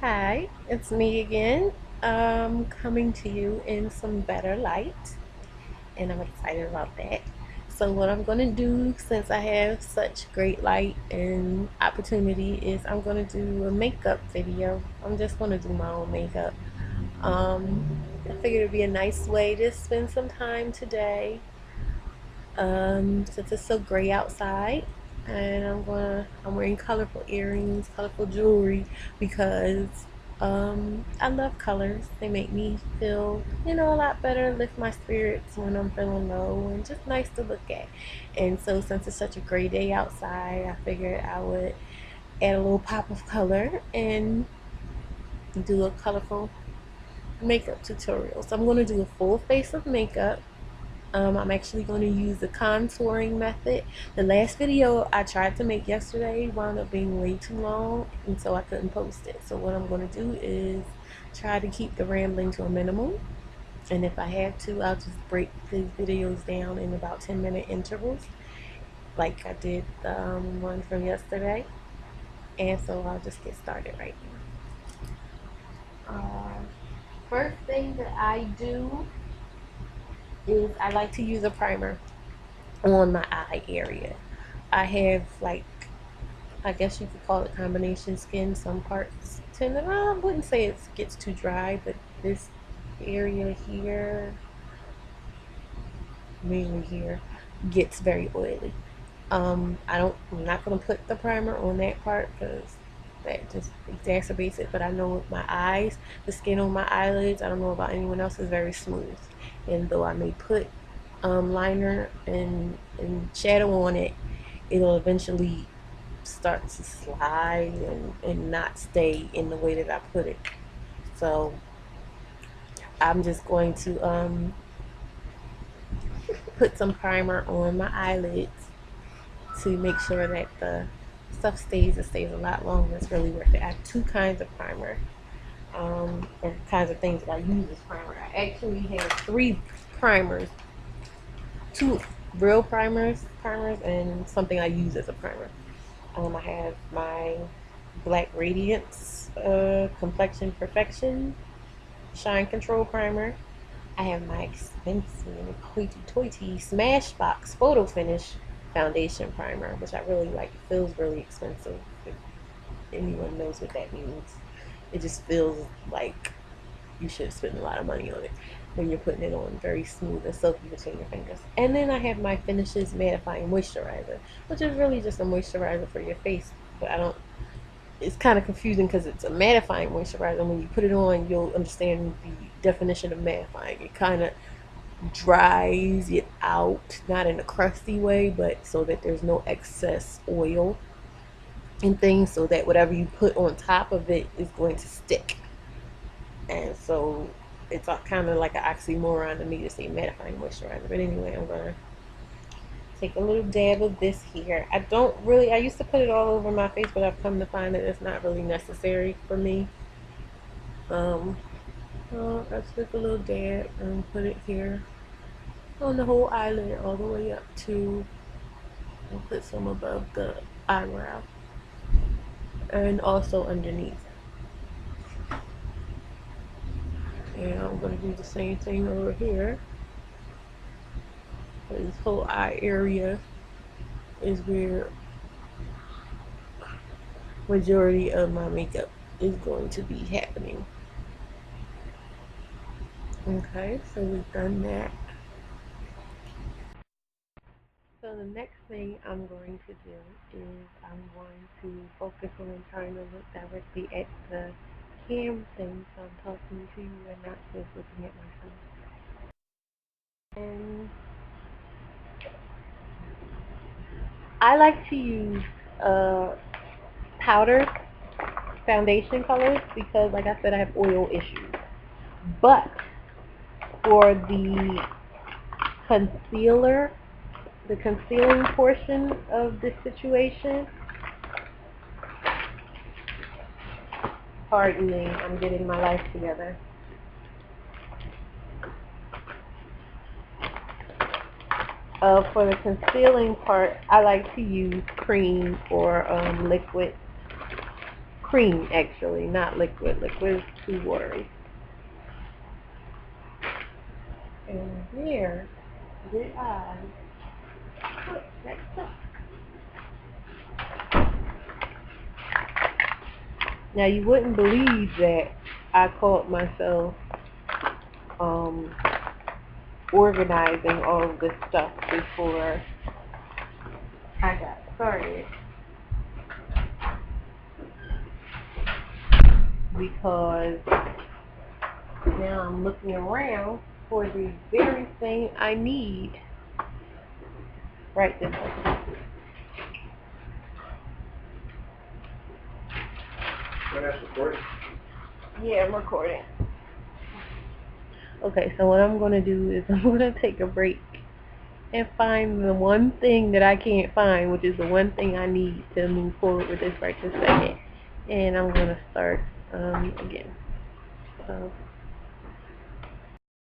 Hi, it's me again. Coming to you in some better light, and I'm excited about that. So, what I'm going to do since I have such great light and opportunity is I'm going to do a makeup video. I'm just going to do my own makeup. I figured it'd be a nice way to spend some time today since it's so gray outside. And I'm wearing colorful earrings, colorful jewelry because I love colors. They make me feel, a lot better, lift my spirits when I'm feeling low, and just nice to look at. And so, since it's such a gray day outside, I figured I would add a little pop of color and do a colorful makeup tutorial. So, I'm going to do a full face of makeup. I'm actually going to use the contouring method. The last video I tried to make yesterday wound up being way too long, and so I couldn't post it. So what I'm going to do is try to keep the rambling to a minimum. And if I have to, I'll just break these videos down in about 10-minute intervals, like I did the one from yesterday. And so I'll just get started right now. First thing that I do is I like to use a primer on my eye area. I have like, I guess you could call it combination skin. Some parts tend to, I wouldn't say it gets too dry, but this area here, mainly here, gets very oily. I'm not gonna put the primer on that part because that just exacerbates it. But I know with my eyes, the skin on my eyelids, I don't know about anyone else, is very smooth. And though I may put liner and shadow on it, it'll eventually start to slide and not stay in the way that I put it. So I'm just going to put some primer on my eyelids to make sure that the stuff stays. It stays a lot longer. It's really worth it. I have two kinds of primer, or kinds of things that I use as primer. I actually have three primers, two real primers, and something I use as a primer. I have my Black Radiance Complexion Perfection Shine Control Primer. I have my expensive hoity-toity Smashbox Photo Finish Foundation Primer, which I really like. It feels really expensive. If anyone knows what that means, it just feels like you should spend a lot of money on it when you're putting it on very smooth and silky between your fingers. And then I have my Finishes Mattifying Moisturizer, which is really just a moisturizer for your face. But I don't, it's kind of confusing because it's a mattifying moisturizer. When you put it on, you'll understand the definition of mattifying. It kind of dries it out, not in a crusty way, but so that there's no excess oil and things, so that whatever you put on top of it is going to stick. And so it's kind of like an oxymoron to me to say mattifying moisturizer. But anyway, I'm going to take a little dab of this here. I used to put it all over my face, but I've come to find that it's not really necessary for me. Um, I took a little dab and put it here on the whole eyelid all the way up to, and put some above the eyebrow and also underneath. And I'm going to do the same thing over here. This whole eye area is where majority of my makeup is going to be happening. Okay, so we've done that. So the next thing I'm going to do is I'm going to focus on trying to look directly at the cam thing, so I'm talking to you and not just looking at myself. And I like to use uh, powder foundation colors because, like I said, I have oil issues. But for concealer, the concealing portion of this situation, pardon me, I'm getting my life together. For the concealing part, I like to use cream or liquid cream, actually, not liquid. Liquid is too watery. And there did I put that stuff. Now you wouldn't believe that I caught myself organizing all of this stuff before I got started, because now I'm looking around for the very thing I need right this second. Yeah, I'm recording. Okay, so what I'm going to do is I'm going to take a break and find the one thing that I can't find, which is the one thing I need to move forward with this right this second. And I'm going to start again. So